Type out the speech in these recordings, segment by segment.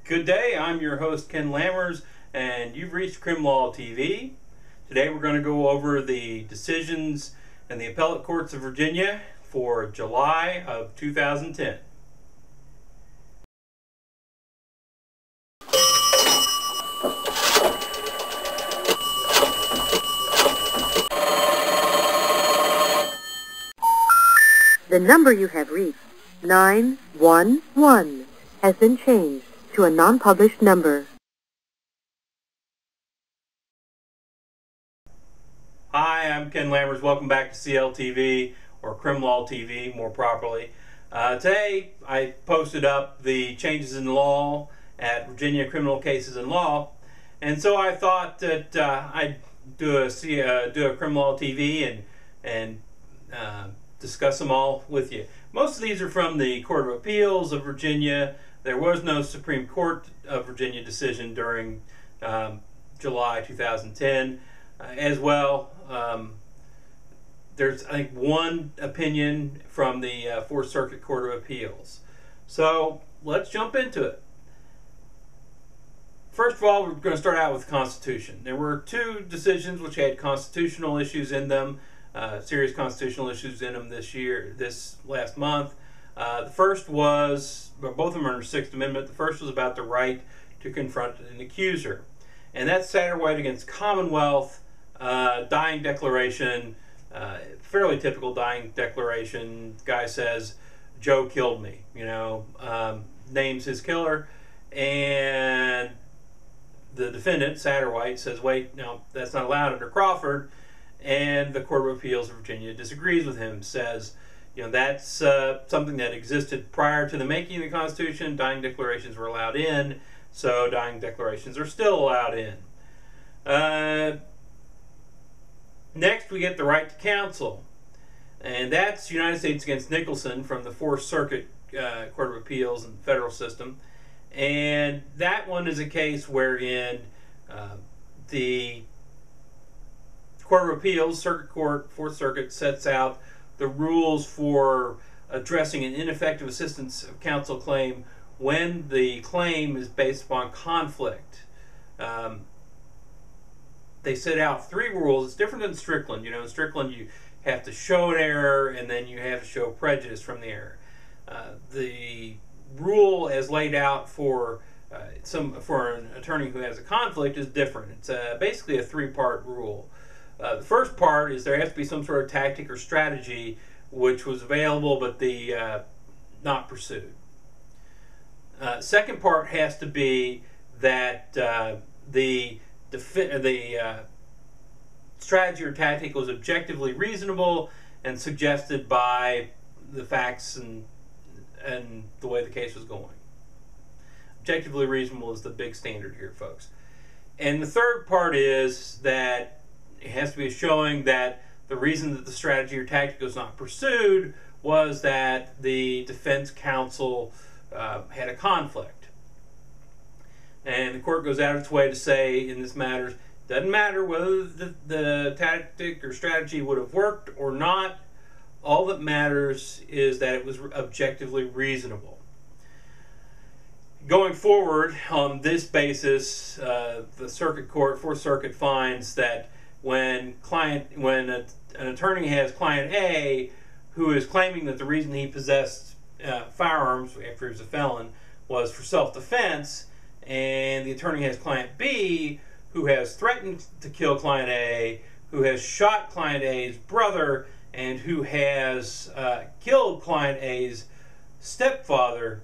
Good day, I'm your host Ken Lammers, and you've reached Crim Law TV. Today we're going to go over the decisions in the appellate courts of Virginia for July of 2010. The number you have reached, 911, has been changed to a non-published number. Hi, I'm Ken Lammers. Welcome back to Cltv, or Crim Law TV more properly. Today I posted up the changes in law at Virginia Criminal Cases and Law, and so I thought that I'd do a Crim Law TV and discuss them all with you. Most of these are from the Court of Appeals of Virginia. There was no Supreme Court of Virginia decision during July 2010 as well. There's, I think, one opinion from the Fourth Circuit Court of Appeals. So let's jump into it. First of all, we're going to start out with the Constitution. There were two decisions which had constitutional issues in them. Serious constitutional issues in them this last month. The first was, both of them are under Sixth Amendment. The first was about the right to confront an accuser. And that's Satterwhite against Commonwealth, dying declaration, fairly typical dying declaration. Guy says, Joe killed me, names his killer, and the defendant, Satterwhite, says, wait, no, that's not allowed under Crawford. And the Court of Appeals of Virginia disagrees with him, says, that's something that existed prior to the making of the Constitution. Dying declarations were allowed in, so dying declarations are still allowed in. Next, we get the right to counsel, and that's United States against Nicholson from the Fourth Circuit Court of Appeals in the federal system. And that one is a case wherein the Court of Appeals, Circuit Court, Fourth Circuit, sets out the rules for addressing an ineffective assistance of counsel claim when the claim is based upon conflict. They set out three rules. It's different than Strickland. In Strickland you have to show an error and then you have to show prejudice from the error. The rule as laid out for an attorney who has a conflict is different. It's basically a three-part rule. The first part is there has to be some sort of tactic or strategy which was available but not pursued. Second part has to be that the strategy or tactic was objectively reasonable and suggested by the facts and the way the case was going. Objectively reasonable is the big standard here, folks. And the third part is that it has to be showing that the reason that the strategy or tactic was not pursued was that the defense counsel had a conflict. And the court goes out of its way to say in this matter, doesn't matter whether the tactic or strategy would have worked or not. All that matters is that it was objectively reasonable. Going forward on this basis, the Circuit Court, Fourth Circuit, finds that when an attorney has client A who is claiming that the reason he possessed firearms after he was a felon was for self-defense, and the attorney has client B who has threatened to kill client A, who has shot client A's brother, and who has killed client A's stepfather,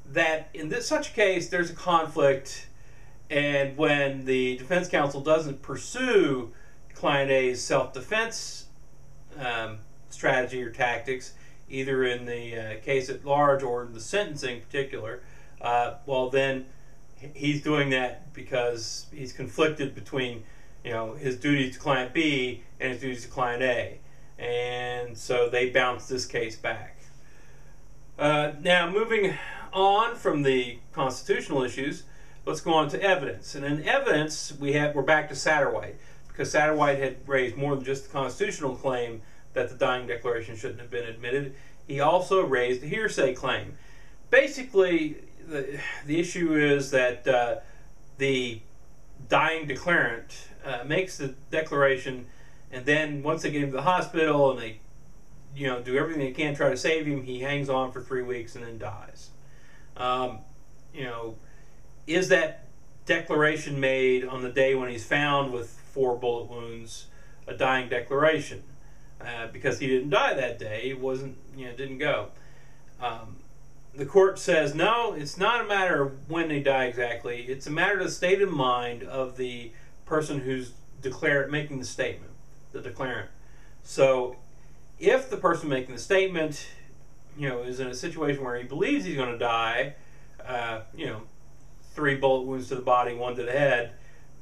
that in such a case there's a conflict, and when the defense counsel doesn't pursue client A's self-defense strategy or tactics, either in the case at large or in the sentencing in particular, well then he's doing that because he's conflicted between his duties to client B and his duties to client A, and so they bounce this case back. Now moving on from the constitutional issues, let's go on to evidence. And in evidence we're back to Satterwhite, because Satterwhite had raised more than just the constitutional claim that the dying declaration shouldn't have been admitted. He also raised the hearsay claim. Basically, the issue is that the dying declarant makes the declaration, and then once they get him to the hospital and they do everything they can to try to save him, he hangs on for 3 weeks and then dies. Is that declaration made on the day when he's found with 4 bullet wounds a dying declaration? Because he didn't die that day, it wasn't, didn't go. The court says no, it's not a matter of when they die exactly. It's a matter of the state of mind of the person who's making the statement, the declarant. So, if the person making the statement, is in a situation where he believes he's going to die, 3 bullet wounds to the body, 1 to the head,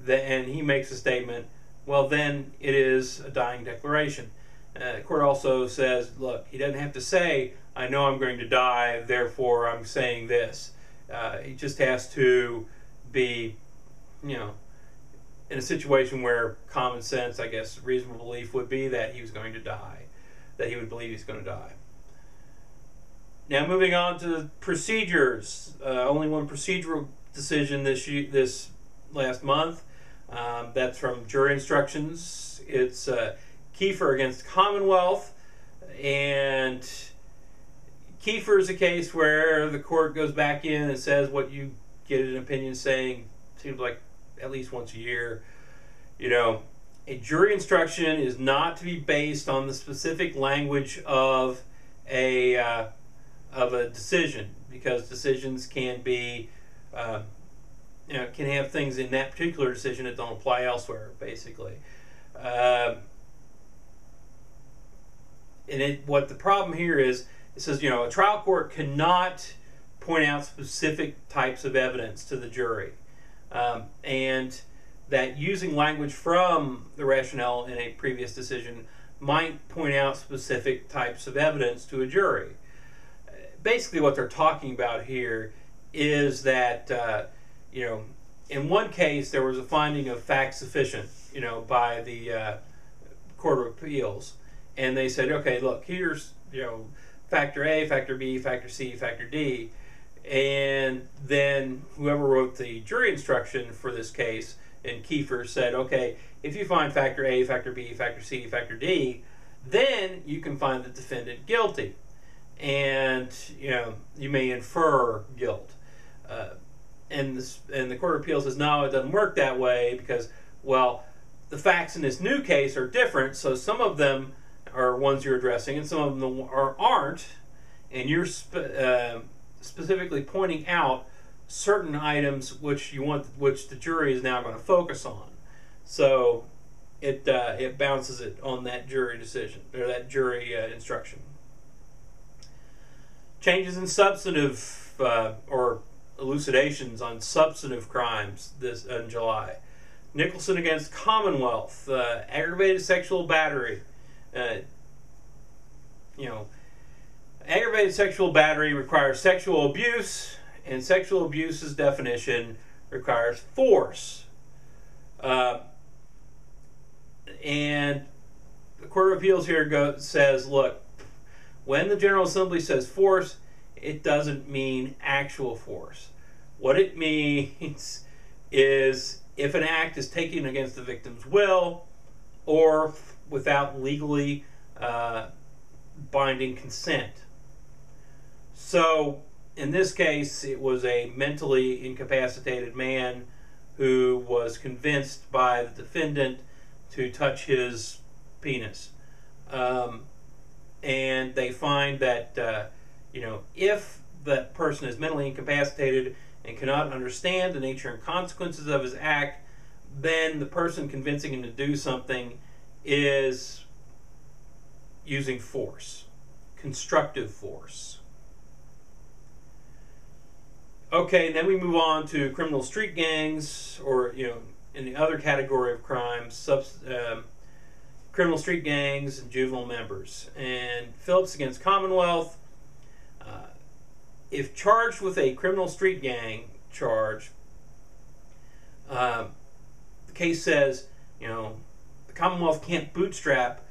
and he makes a statement, well, then it is a dying declaration. The court also says, look, he doesn't have to say, I know I'm going to die, therefore I'm saying this. He just has to be, in a situation where common sense, I guess, reasonable belief would be that he was going to die, that he would believe he's going to die. Now, moving on to procedures. Only one procedural decision this last month. That's from jury instructions. It's Kiefer against Commonwealth, and Kiefer is a case where the court goes back in and says what you get an opinion saying, seems like at least once a year. A jury instruction is not to be based on the specific language of a decision, because decisions can be, can have things in that particular decision that don't apply elsewhere, basically. What the problem here is, it says, a trial court cannot point out specific types of evidence to the jury. And that using language from the rationale in a previous decision might point out specific types of evidence to a jury. Basically what they're talking about here is that, in one case there was a finding of fact sufficient, by the Court of Appeals. And they said, okay, look, here's, factor A, factor B, factor C, factor D. And then whoever wrote the jury instruction for this case, and Kiefer, said, okay, if you find factor A, factor B, factor C, factor D, then you can find the defendant guilty. And, you may infer guilt. And the Court of Appeals says, no, it doesn't work that way because, well, the facts in this new case are different, so some of them are ones you're addressing and some of them aren't, and you're specifically pointing out certain items which the jury is now going to focus on. So it bounces it on that jury decision, or that jury instruction. Changes in substantive or elucidations on substantive crimes in July. Nicholson against Commonwealth, aggravated sexual battery. Aggravated sexual battery requires sexual abuse, and sexual abuse's definition requires force. And the Court of Appeals here says, look, when the General Assembly says force, it doesn't mean actual force. What it means is if an act is taken against the victim's will or without legally binding consent. So in this case, it was a mentally incapacitated man who was convinced by the defendant to touch his penis. And they find that, if that person is mentally incapacitated and cannot understand the nature and consequences of his act, then the person convincing him to do something is using force, constructive force. Okay, then we move on to criminal street gangs, or, in the other category of crimes, criminal street gangs and juvenile members. And Phillips against Commonwealth, if charged with a criminal street gang charge, the case says, the Commonwealth can't bootstrap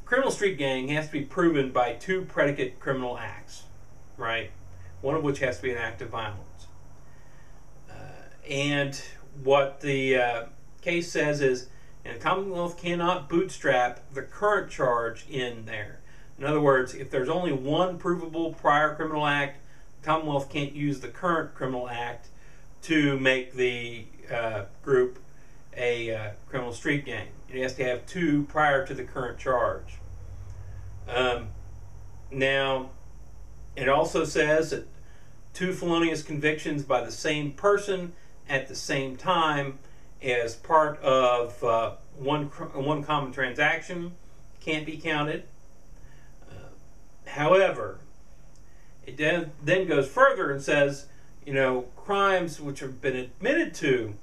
criminal street gang has to be proven by 2 predicate criminal acts, right? one of which has to be an act of violence. And what the case says is, and the Commonwealth cannot bootstrap the current charge in there. In other words, if there's only one provable prior criminal act, the Commonwealth can't use the current criminal act to make the group a criminal street gang. It has to have two prior to the current charge. Now, it also says that two felonious convictions by the same person at the same time as part of one common transaction can't be counted. However, it then goes further and says, crimes which have been admitted to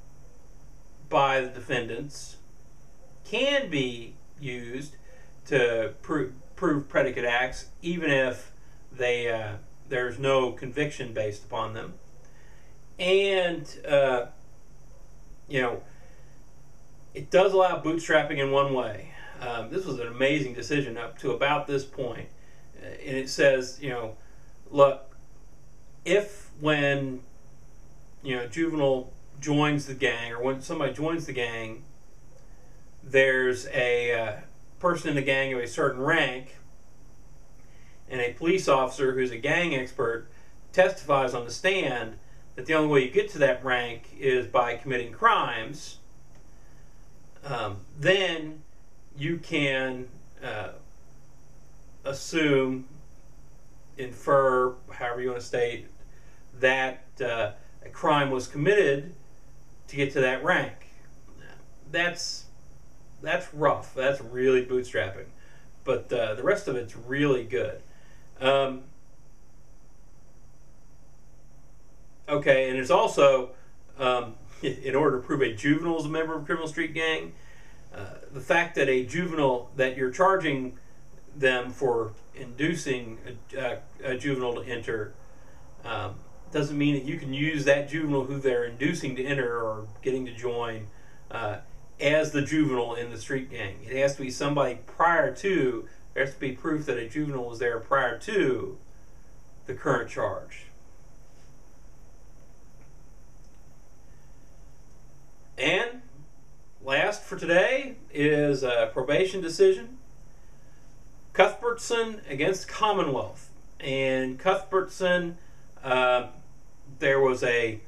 by the defendants can be used to prove predicate acts, even if there's no conviction based upon them. And it does allow bootstrapping in one way. This was an amazing decision up to about this point. And it says, look, if when juvenile joins the gang, or when somebody joins the gang, there's a person in the gang of a certain rank, and a police officer who's a gang expert testifies on the stand that the only way you get to that rank is by committing crimes, then you can assume, infer, however you want to state, that a crime was committed to get to that rank. That's rough. That's really bootstrapping. But the rest of it's really good. Okay, and it's also, in order to prove a juvenile is a member of a criminal street gang, the fact that a juvenile, that you're charging them for inducing a juvenile to enter, doesn't mean that you can use that juvenile who they're inducing to enter or getting to join as the juvenile in the street gang. It has to be somebody prior to, there has to be proof that a juvenile was there prior to the current charge. And last for today is a probation decision. Cuthbertson against Commonwealth. And Cuthbertson, there was the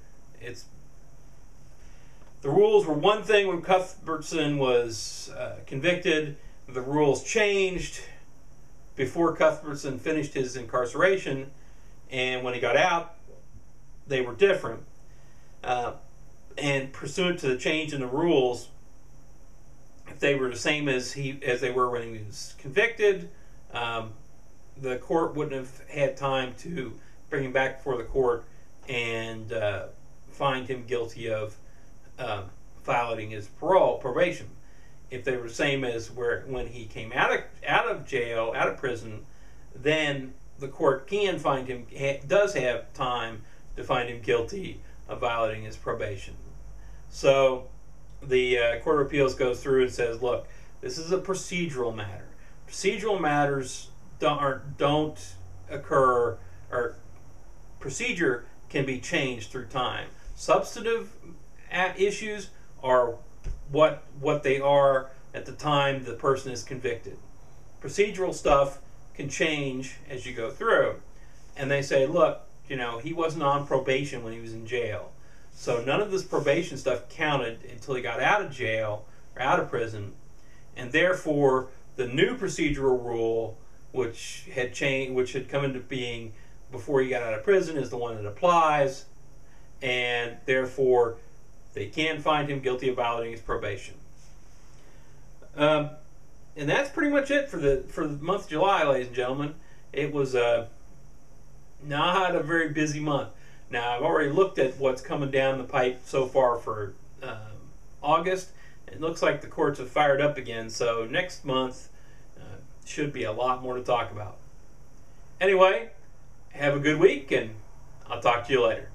rules were one thing when Cuthbertson was convicted. The rules changed before Cuthbertson finished his incarceration, and when he got out, they were different. And pursuant to the change in the rules, if they were the same as they were when he was convicted, the court wouldn't have had time to bring him back before the court and find him guilty of violating his probation. If they were the same as when he came out of jail, out of prison, then the court can find him, does have time to find him guilty of violating his probation. So the Court of Appeals goes through and says, look, this is a procedural matter. Procedural matters don't occur, or procedure can be changed through time. Substantive issues are what they are at the time the person is convicted. Procedural stuff can change as you go through. And they say, look, he wasn't on probation when he was in jail. So none of this probation stuff counted until he got out of jail or out of prison. And therefore, the new procedural rule, which had come into being before he got out of prison, is the one that applies. And therefore, they can find him guilty of violating his probation. And that's pretty much it for the month of July, ladies and gentlemen. It was not a very busy month. Now, I've already looked at what's coming down the pipe so far for August. It looks like the courts have fired up again, so next month should be a lot more to talk about. Anyway, have a good week, and I'll talk to you later.